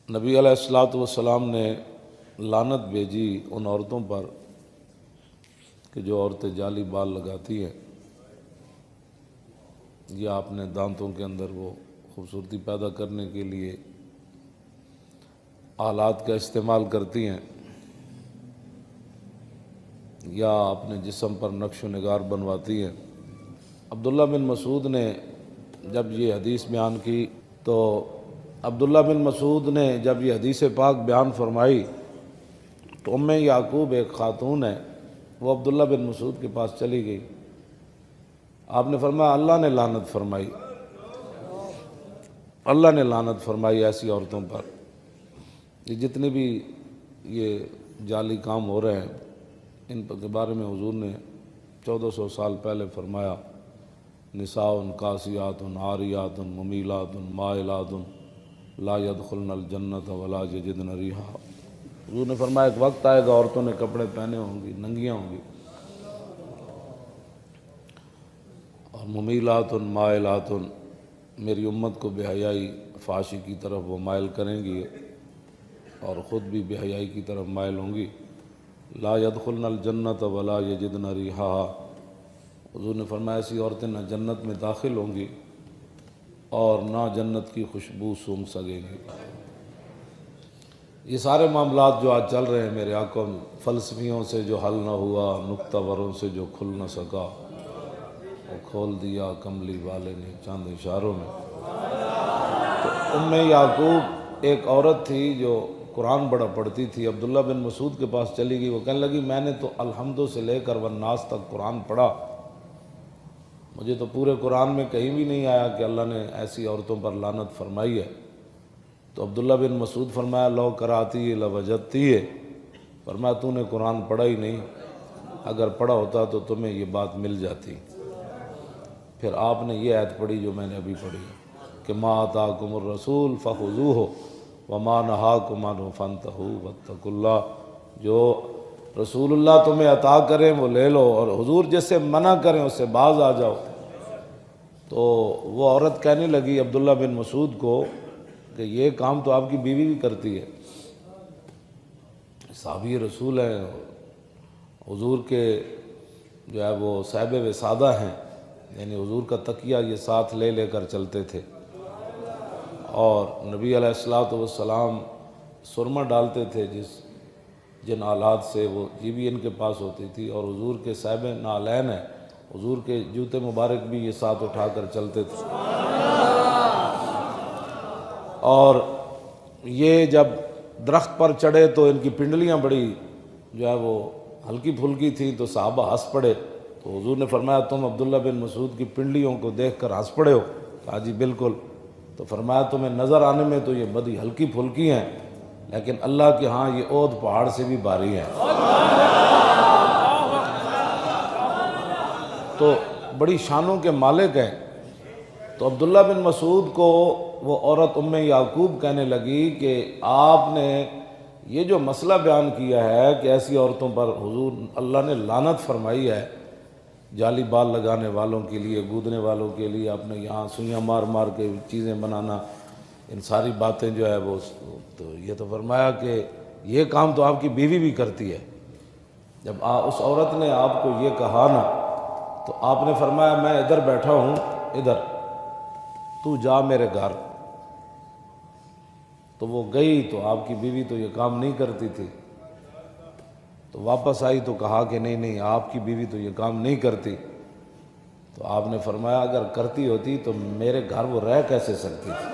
نبی علیہ الصلوۃ والسلام نے لعنت بھیجی ان عورتوں پر کہ جو عورتیں جعلی بال لگاتی ہیں یا اپنے دانتوں کے اندر وہ خوبصورتی پیدا کرنے کے لیے آلات کا استعمال کرتی ہیں یا اپنے جسم پر نقش و نگار بنواتی ہیں۔ عبداللہ بن مسعود نے جب یہ حدیث بیان کی تو عبداللہ بن مسعود نے جب یہ حدیث پاک بیان فرمائی تو ام یعقوب ایک خاتون ہے، وہ عبداللہ بن مسعود کے پاس چلی گئی۔ آپ نے فرمایا اللہ نے لعنت فرمائی، اللہ نے لعنت فرمائی ایسی عورتوں پر۔ یہ جتنے بھی یہ جعلی کام ہو رہے ہیں ان کے بارے میں حضور نے 1400 سال پہلے فرمایا، نساء کاسیات عاریات ممیلات مائلات لا يدخلن الجنت ولا یجدن ریحا۔ حضور نے فرمایا ایک وقت آئے گا عورتوں نے کپڑے پہنے ہوں گی، ننگیاں ہوں گی، اور ممیلات مائلات، میری امت کو بے حیائی فحاشی کی طرف وہ مائل کریں گی اور خود بھی بے حیائی کی طرف مائل ہوں گی۔ لا يدخلن الجنت ولا یجدن ریحا، حضور نے فرمایا ایسی عورتیں نہ جنت میں داخل ہوں گی اور نہ جنت کی خوشبو سونگھ سکیں گی۔ یہ سارے معاملات جو آج چل رہے ہیں میرے آقا، فلسفیوں سے جو حل نہ ہوا، نکتہ وروں سے جو کھل نہ سکا، وہ کھول دیا کملی والے نے چند اشاروں میں۔ تو ام یعقوب ایک عورت تھی جو قرآن بڑا پڑھتی تھی، عبداللہ بن مسعود کے پاس چلی گئی۔ وہ کہنے لگی میں نے تو الحمد سے لے کر والناس تک قرآن پڑھا، مجھے تو پورے قرآن میں کہیں بھی نہیں آیا کہ اللہ نے ایسی عورتوں پر لعنت فرمائی ہے۔ تو عبداللہ بن مسعود فرمایا لو کراتی لوجدتی ہے، فرمایا تو نے قرآن پڑھا ہی نہیں، اگر پڑھا ہوتا تو تمہیں یہ بات مل جاتی۔ پھر آپ نے یہ آیت پڑھی جو میں نے ابھی پڑھی کہ ما آتاکم الرسول فخذوہ وما نہاکم عنہ فانتہوا واتقوا اللہ، جو رسول اللہ تمہیں عطا کریں وہ لے لو اور حضور جس سے منع کریں اس سے باز آ جاؤ۔ تو وہ عورت کہنے لگی عبداللہ بن مسعود کو کہ یہ کام تو آپ کی بیوی بھی کرتی ہے، صحابی رسول ہیں، حضور کے جو ہے وہ صاحب وسادہ ہیں، یعنی حضور کا تکیہ یہ ساتھ لے لے کر چلتے تھے، اور نبی علیہ الصلوۃ والسلام سرما ڈالتے تھے جن آلات سے وہ یہ بھی ان کے پاس ہوتی تھی، اور حضور کے صاحب نعلین ہیں، حضور کے جوتے مبارک بھی یہ ساتھ اٹھا کر چلتے تھے۔ اور یہ جب درخت پر چڑھے تو ان کی پنڈلیاں بڑی جو ہے وہ ہلکی پھلکی تھیں، تو صحابہ ہنس پڑے۔ تو حضور نے فرمایا تم عبداللہ بن مسعود کی پنڈلیوں کو دیکھ کر ہنس پڑے ہو؟ کہا جی بالکل۔ تو فرمایا تمہیں نظر آنے میں تو یہ بڑی ہلکی پھلکی ہیں، لیکن اللہ کے ہاں یہ عود پہاڑ سے بھی بھاری ہیں۔ تو بڑی شانوں کے مالک ہیں۔ تو عبداللہ بن مسعود کو وہ عورت ام یعقوب کہنے لگی کہ آپ نے یہ جو مسئلہ بیان کیا ہے کہ ایسی عورتوں پر حضور اللہ نے لعنت فرمائی ہے، جعلی بال لگانے والوں کے لیے، گودنے والوں کے لیے، اپنے یہاں سوئیاں مار مار کے چیزیں بنانا، ان ساری باتیں جو ہے وہ، تو یہ تو فرمایا کہ یہ کام تو آپ کی بیوی بھی کرتی ہے۔ جب اس عورت نے آپ کو یہ کہا نا تو آپ نے فرمایا میں ادھر بیٹھا ہوں، ادھر تو جا میرے گھر۔ تو وہ گئی تو آپ کی بیوی تو یہ کام نہیں کرتی تھی، تو واپس آئی تو کہا کہ نہیں آپ کی بیوی تو یہ کام نہیں کرتی۔ تو آپ نے فرمایا اگر کرتی ہوتی تو میرے گھر وہ رہ کیسے سکتی تھی؟